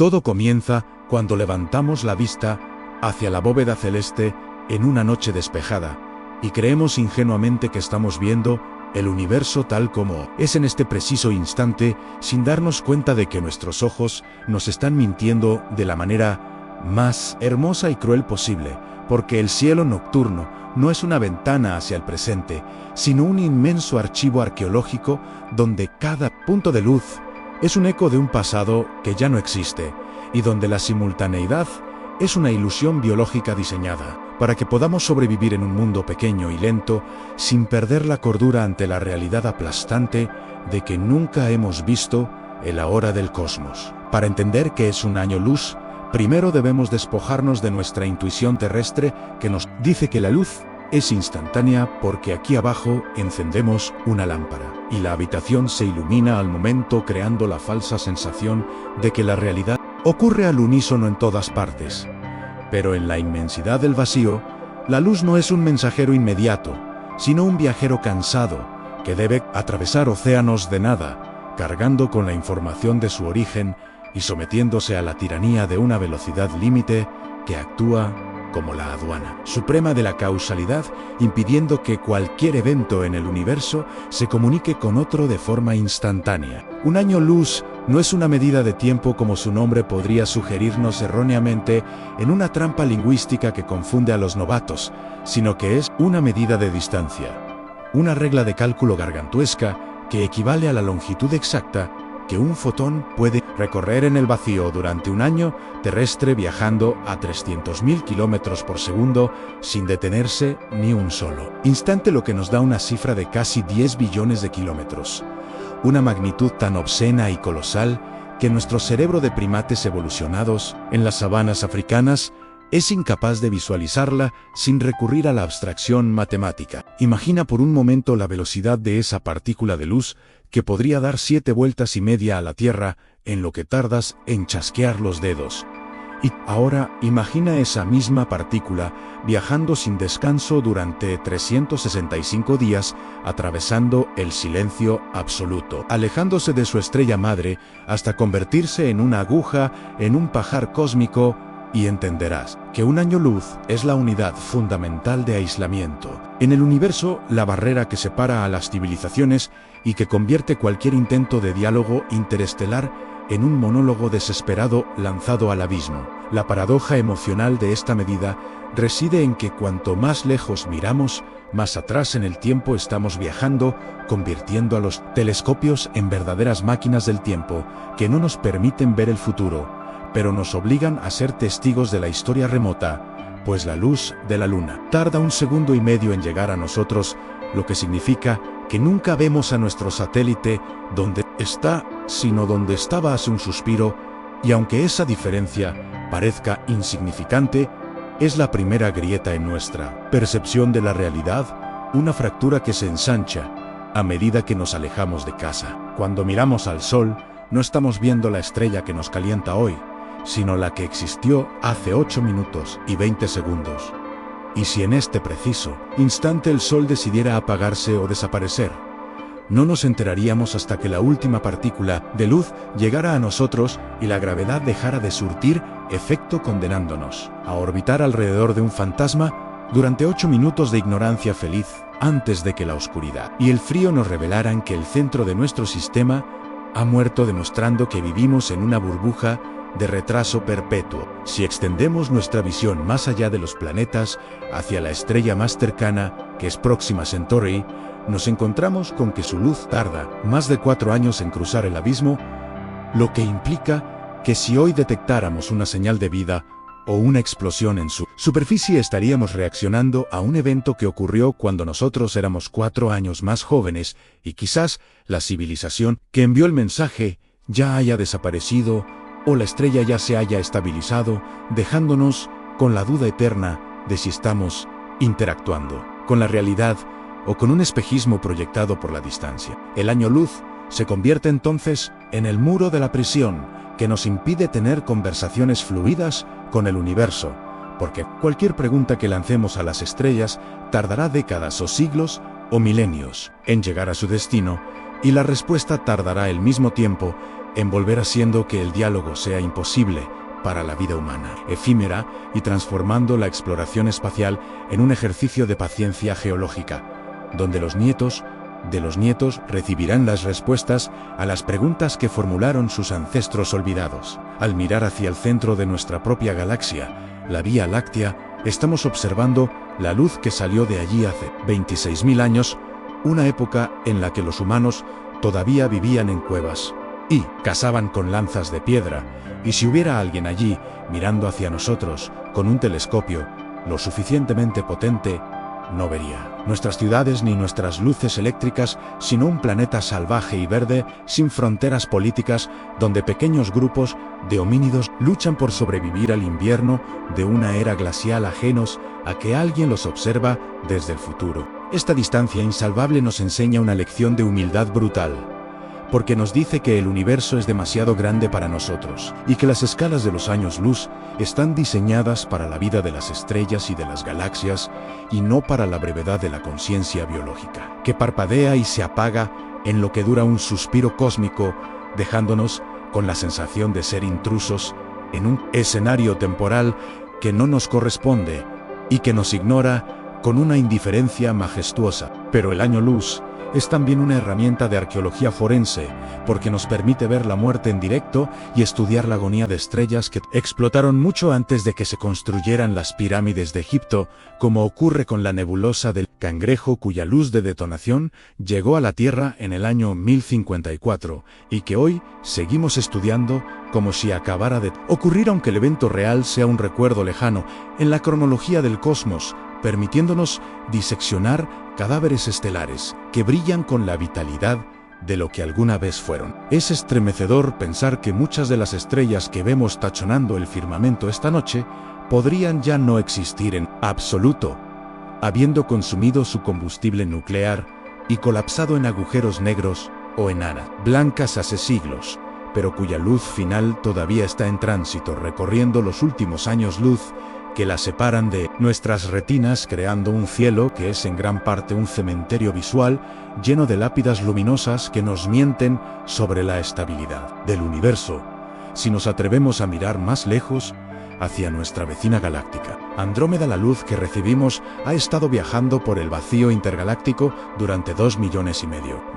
Todo comienza cuando levantamos la vista hacia la bóveda celeste en una noche despejada y creemos ingenuamente que estamos viendo el universo tal como es en este preciso instante, sin darnos cuenta de que nuestros ojos nos están mintiendo de la manera más hermosa y cruel posible, porque el cielo nocturno no es una ventana hacia el presente, sino un inmenso archivo arqueológico donde cada punto de luz es un eco de un pasado que ya no existe, y donde la simultaneidad es una ilusión biológica diseñada para que podamos sobrevivir en un mundo pequeño y lento sin perder la cordura ante la realidad aplastante de que nunca hemos visto el ahora del cosmos. Para entender qué es un año luz, primero debemos despojarnos de nuestra intuición terrestre que nos dice que la luz es instantánea porque aquí abajo encendemos una lámpara y la habitación se ilumina al momento, creando la falsa sensación de que la realidad ocurre al unísono en todas partes. Pero en la inmensidad del vacío, la luz no es un mensajero inmediato, sino un viajero cansado que debe atravesar océanos de nada, cargando con la información de su origen y sometiéndose a la tiranía de una velocidad límite que actúa como la aduana suprema de la causalidad, impidiendo que cualquier evento en el universo se comunique con otro de forma instantánea. Un año luz no es una medida de tiempo como su nombre podría sugerirnos erróneamente en una trampa lingüística que confunde a los novatos, sino que es una medida de distancia, una regla de cálculo gargantuesca que equivale a la longitud exacta que un fotón puede recorrer en el vacío durante un año terrestre, viajando a 300.000 kilómetros por segundo sin detenerse ni un solo instante, lo que nos da una cifra de casi 10 billones de kilómetros. Una magnitud tan obscena y colosal que nuestro cerebro de primates evolucionados en las sabanas africanas es incapaz de visualizarla sin recurrir a la abstracción matemática. Imagina por un momento la velocidad de esa partícula de luz que podría dar 7 vueltas y media a la Tierra en lo que tardas en chasquear los dedos. Y ahora imagina esa misma partícula viajando sin descanso durante 365 días, atravesando el silencio absoluto, alejándose de su estrella madre hasta convertirse en una aguja en un pajar cósmico, y entenderás que un año luz es la unidad fundamental de aislamiento en el universo, la barrera que separa a las civilizaciones y que convierte cualquier intento de diálogo interestelar en un monólogo desesperado lanzado al abismo. La paradoja emocional de esta medida reside en que cuanto más lejos miramos, más atrás en el tiempo estamos viajando, convirtiendo a los telescopios en verdaderas máquinas del tiempo que no nos permiten ver el futuro, pero nos obligan a ser testigos de la historia remota, pues la luz de la luna tarda 1,5 segundos en llegar a nosotros, lo que significa que nunca vemos a nuestro satélite donde está, sino donde estaba hace un suspiro, y aunque esa diferencia parezca insignificante, es la primera grieta en nuestra percepción de la realidad, una fractura que se ensancha a medida que nos alejamos de casa. Cuando miramos al sol, no estamos viendo la estrella que nos calienta hoy, sino la que existió hace 8 minutos y 20 segundos. Y si en este preciso instante el sol decidiera apagarse o desaparecer, no nos enteraríamos hasta que la última partícula de luz llegara a nosotros y la gravedad dejara de surtir efecto, condenándonos a orbitar alrededor de un fantasma durante 8 minutos de ignorancia feliz, antes de que la oscuridad y el frío nos revelaran que el centro de nuestro sistema ha muerto, demostrando que vivimos en una burbuja de retraso perpetuo. Si extendemos nuestra visión más allá de los planetas, hacia la estrella más cercana, que es Próxima Centauri, nos encontramos con que su luz tarda más de 4 años en cruzar el abismo, lo que implica que si hoy detectáramos una señal de vida o una explosión en su superficie, estaríamos reaccionando a un evento que ocurrió cuando nosotros éramos 4 años más jóvenes, y quizás la civilización que envió el mensaje ya haya desaparecido o la estrella ya se haya estabilizado, dejándonos con la duda eterna de si estamos interactuando con la realidad o con un espejismo proyectado por la distancia. El año luz se convierte entonces en el muro de la prisión que nos impide tener conversaciones fluidas con el universo, porque cualquier pregunta que lancemos a las estrellas tardará décadas o siglos o milenios en llegar a su destino, y la respuesta tardará el mismo tiempo en volver haciendo que el diálogo sea imposible para la vida humana, efímera, y transformando la exploración espacial en un ejercicio de paciencia geológica, donde los nietos de los nietos recibirán las respuestas a las preguntas que formularon sus ancestros olvidados. Al mirar hacia el centro de nuestra propia galaxia, la Vía Láctea, estamos observando la luz que salió de allí hace 26.000 años, una época en la que los humanos todavía vivían en cuevas y cazaban con lanzas de piedra, y si hubiera alguien allí mirando hacia nosotros con un telescopio lo suficientemente potente, no vería nuestras ciudades ni nuestras luces eléctricas, sino un planeta salvaje y verde, sin fronteras políticas, donde pequeños grupos de homínidos luchan por sobrevivir al invierno de una era glacial, ajenos a que alguien los observa desde el futuro. Esta distancia insalvable nos enseña una lección de humildad brutal, porque nos dice que el universo es demasiado grande para nosotros, y que las escalas de los años luz están diseñadas para la vida de las estrellas y de las galaxias, y no para la brevedad de la conciencia biológica, que parpadea y se apaga en lo que dura un suspiro cósmico, dejándonos con la sensación de ser intrusos en un escenario temporal que no nos corresponde y que nos ignora con una indiferencia majestuosa. Pero el año luz es también una herramienta de arqueología forense, porque nos permite ver la muerte en directo y estudiar la agonía de estrellas que explotaron mucho antes de que se construyeran las pirámides de Egipto, como ocurre con la nebulosa del Cangrejo, cuya luz de detonación llegó a la Tierra en el año 1054, y que hoy seguimos estudiando como si acabara de ocurrir, aunque el evento real sea un recuerdo lejano en la cronología del cosmos, permitiéndonos diseccionar cadáveres estelares que brillan con la vitalidad de lo que alguna vez fueron. Es estremecedor pensar que muchas de las estrellas que vemos tachonando el firmamento esta noche podrían ya no existir en absoluto, habiendo consumido su combustible nuclear y colapsado en agujeros negros o enanas blancas hace siglos, pero cuya luz final todavía está en tránsito, recorriendo los últimos años luz que la separan de nuestras retinas, creando un cielo que es en gran parte un cementerio visual lleno de lápidas luminosas que nos mienten sobre la estabilidad del universo, si nos atrevemos a mirar más lejos hacia nuestra vecina galáctica. Andrómeda, la luz que recibimos, ha estado viajando por el vacío intergaláctico durante 2,5 millones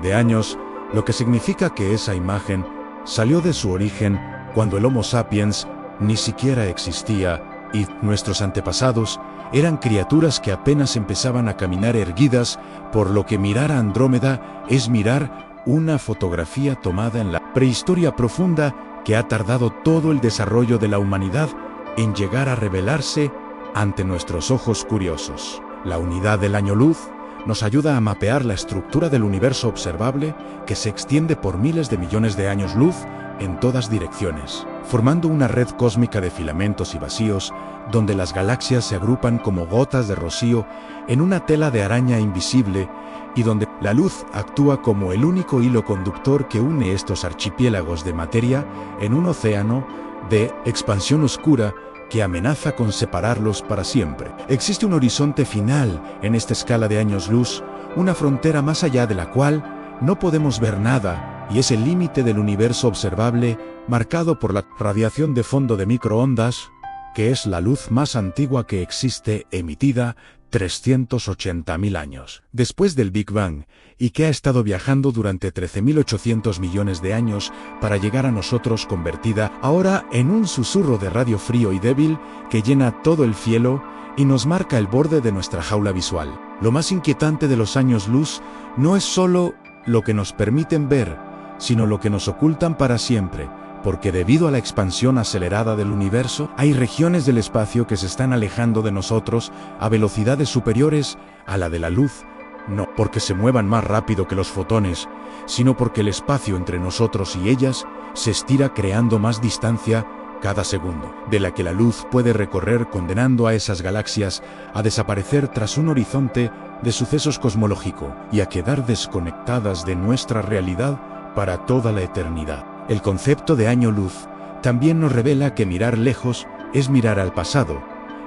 de años, lo que significa que esa imagen salió de su origen cuando el Homo sapiens ni siquiera existía, y nuestros antepasados eran criaturas que apenas empezaban a caminar erguidas, por lo que mirar a Andrómeda es mirar una fotografía tomada en la prehistoria profunda que ha tardado todo el desarrollo de la humanidad en llegar a revelarse ante nuestros ojos curiosos. La unidad del año luz nos ayuda a mapear la estructura del universo observable, que se extiende por miles de millones de años luz en todas direcciones, formando una red cósmica de filamentos y vacíos, donde las galaxias se agrupan como gotas de rocío en una tela de araña invisible, y donde la luz actúa como el único hilo conductor que une estos archipiélagos de materia en un océano de expansión oscura que amenaza con separarlos para siempre. Existe un horizonte final en esta escala de años luz, una frontera más allá de la cual no podemos ver nada, y es el límite del universo observable, marcado por la radiación de fondo de microondas, que es la luz más antigua que existe, emitida 380.000 años después del Big Bang, y que ha estado viajando durante 13.800 millones de años para llegar a nosotros, convertida ahora en un susurro de radio frío y débil que llena todo el cielo y nos marca el borde de nuestra jaula visual. Lo más inquietante de los años luz no es solo lo que nos permiten ver, sino lo que nos ocultan para siempre, porque debido a la expansión acelerada del universo, hay regiones del espacio que se están alejando de nosotros a velocidades superiores a la de la luz, no porque se muevan más rápido que los fotones, sino porque el espacio entre nosotros y ellas se estira, creando más distancia cada segundo, de la que la luz puede recorrer, condenando a esas galaxias a desaparecer tras un horizonte de sucesos cosmológico y a quedar desconectadas de nuestra realidad para toda la eternidad. El concepto de año luz también nos revela que mirar lejos es mirar al pasado,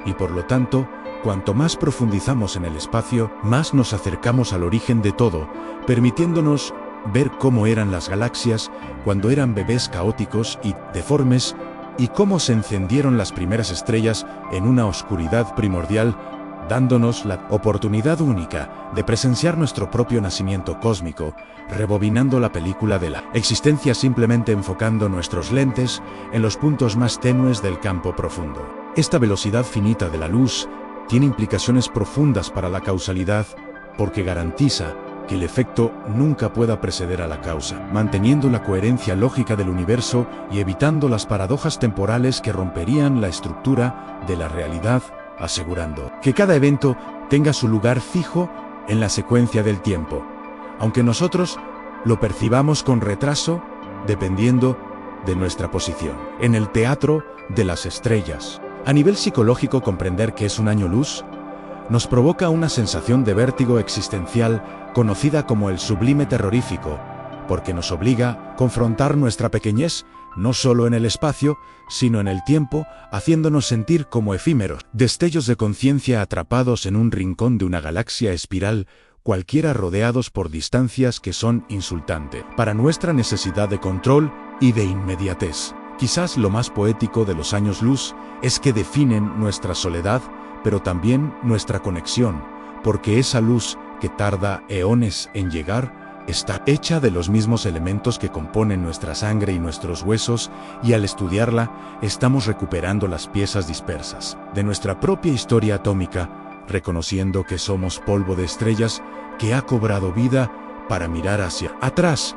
y por lo tanto, cuanto más profundizamos en el espacio, más nos acercamos al origen de todo, permitiéndonos ver cómo eran las galaxias cuando eran bebés caóticos y deformes, y cómo se encendieron las primeras estrellas en una oscuridad primordial, dándonos la oportunidad única de presenciar nuestro propio nacimiento cósmico, rebobinando la película de la existencia simplemente enfocando nuestros lentes en los puntos más tenues del campo profundo. Esta velocidad finita de la luz tiene implicaciones profundas para la causalidad porque garantiza que el efecto nunca pueda preceder a la causa, manteniendo la coherencia lógica del universo y evitando las paradojas temporales que romperían la estructura de la realidad, asegurando que cada evento tenga su lugar fijo en la secuencia del tiempo, aunque nosotros lo percibamos con retraso dependiendo de nuestra posición. En el teatro de las estrellas, a nivel psicológico, comprender que es un año luz nos provoca una sensación de vértigo existencial conocida como el sublime terrorífico, porque nos obliga a confrontar nuestra pequeñez no solo en el espacio, sino en el tiempo, haciéndonos sentir como efímeros, destellos de conciencia atrapados en un rincón de una galaxia espiral, cualquiera rodeados por distancias que son insultantes para nuestra necesidad de control y de inmediatez. Quizás lo más poético de los años luz es que definen nuestra soledad, pero también nuestra conexión, porque esa luz que tarda eones en llegar está hecha de los mismos elementos que componen nuestra sangre y nuestros huesos, y al estudiarla estamos recuperando las piezas dispersas de nuestra propia historia atómica, reconociendo que somos polvo de estrellas que ha cobrado vida para mirar hacia atrás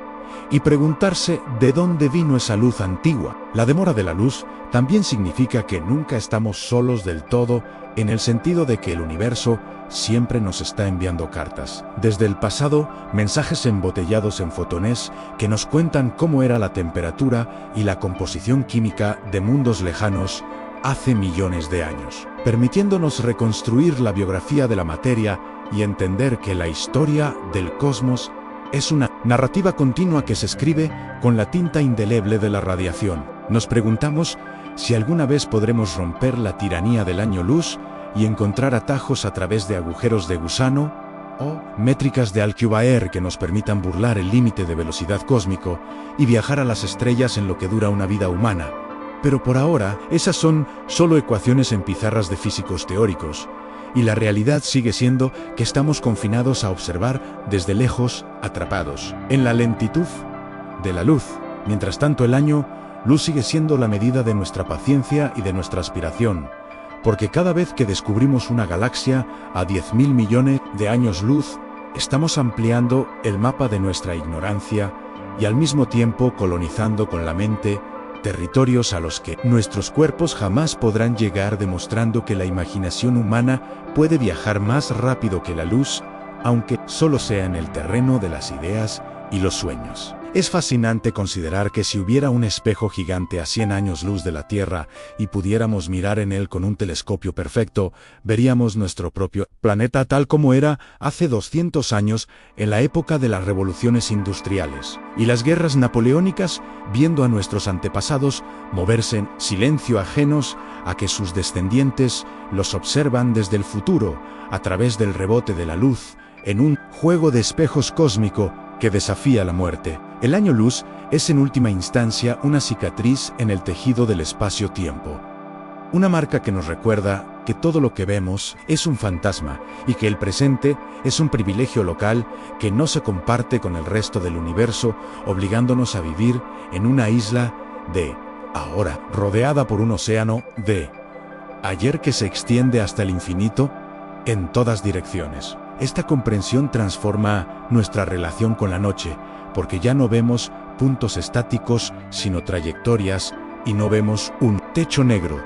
y preguntarse de dónde vino esa luz antigua. La demora de la luz también significa que nunca estamos solos del todo, en el sentido de que el universo siempre nos está enviando cartas. Desde el pasado, mensajes embotellados en fotones que nos cuentan cómo era la temperatura y la composición química de mundos lejanos hace millones de años, permitiéndonos reconstruir la biografía de la materia y entender que la historia del cosmos es una narrativa continua que se escribe con la tinta indeleble de la radiación. Nos preguntamos si alguna vez podremos romper la tiranía del año luz y encontrar atajos a través de agujeros de gusano o métricas de Alcubierre que nos permitan burlar el límite de velocidad cósmico y viajar a las estrellas en lo que dura una vida humana. Pero por ahora, esas son solo ecuaciones en pizarras de físicos teóricos, y la realidad sigue siendo que estamos confinados a observar desde lejos, atrapados en la lentitud de la luz. Mientras tanto, el año luz sigue siendo la medida de nuestra paciencia y de nuestra aspiración, porque cada vez que descubrimos una galaxia a 10.000 millones de años luz, estamos ampliando el mapa de nuestra ignorancia y al mismo tiempo colonizando con la mente territorios a los que nuestros cuerpos jamás podrán llegar, demostrando que la imaginación humana puede viajar más rápido que la luz, aunque solo sea en el terreno de las ideas y los sueños. Es fascinante considerar que si hubiera un espejo gigante a 100 años luz de la Tierra y pudiéramos mirar en él con un telescopio perfecto, veríamos nuestro propio planeta tal como era hace 200 años en la época de las revoluciones industriales y las guerras napoleónicas, viendo a nuestros antepasados moverse en silencio, ajenos a que sus descendientes los observan desde el futuro a través del rebote de la luz, en un juego de espejos cósmico que desafía la muerte. El año luz es en última instancia una cicatriz en el tejido del espacio-tiempo. Una marca que nos recuerda que todo lo que vemos es un fantasma y que el presente es un privilegio local que no se comparte con el resto del universo, obligándonos a vivir en una isla de ahora, rodeada por un océano de ayer que se extiende hasta el infinito en todas direcciones. Esta comprensión transforma nuestra relación con la noche, porque ya no vemos puntos estáticos, sino trayectorias, y no vemos un techo negro,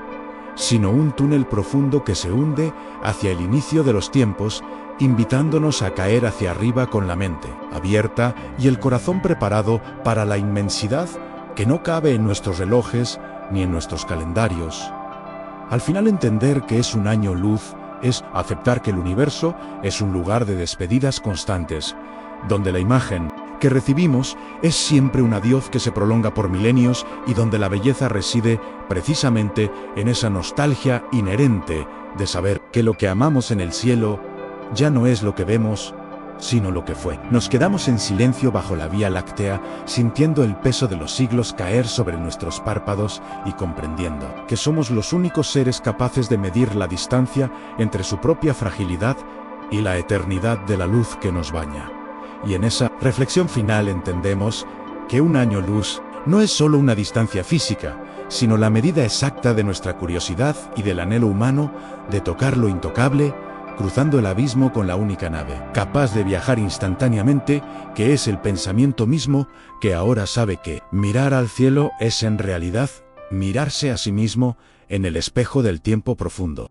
sino un túnel profundo que se hunde hacia el inicio de los tiempos, invitándonos a caer hacia arriba con la mente abierta y el corazón preparado para la inmensidad que no cabe en nuestros relojes ni en nuestros calendarios. Al final, entender que es un año luz es aceptar que el universo es un lugar de despedidas constantes, donde la imagen que recibimos es siempre un adiós que se prolonga por milenios y donde la belleza reside precisamente en esa nostalgia inherente de saber que lo que amamos en el cielo ya no es lo que vemos, sino lo que fue. Nos quedamos en silencio bajo la Vía Láctea, sintiendo el peso de los siglos caer sobre nuestros párpados y comprendiendo que somos los únicos seres capaces de medir la distancia entre su propia fragilidad y la eternidad de la luz que nos baña. Y en esa reflexión final entendemos que un año luz no es solo una distancia física, sino la medida exacta de nuestra curiosidad y del anhelo humano de tocar lo intocable, cruzando el abismo con la única nave, capaz de viajar instantáneamente, que es el pensamiento mismo que ahora sabe que mirar al cielo es en realidad mirarse a sí mismo en el espejo del tiempo profundo.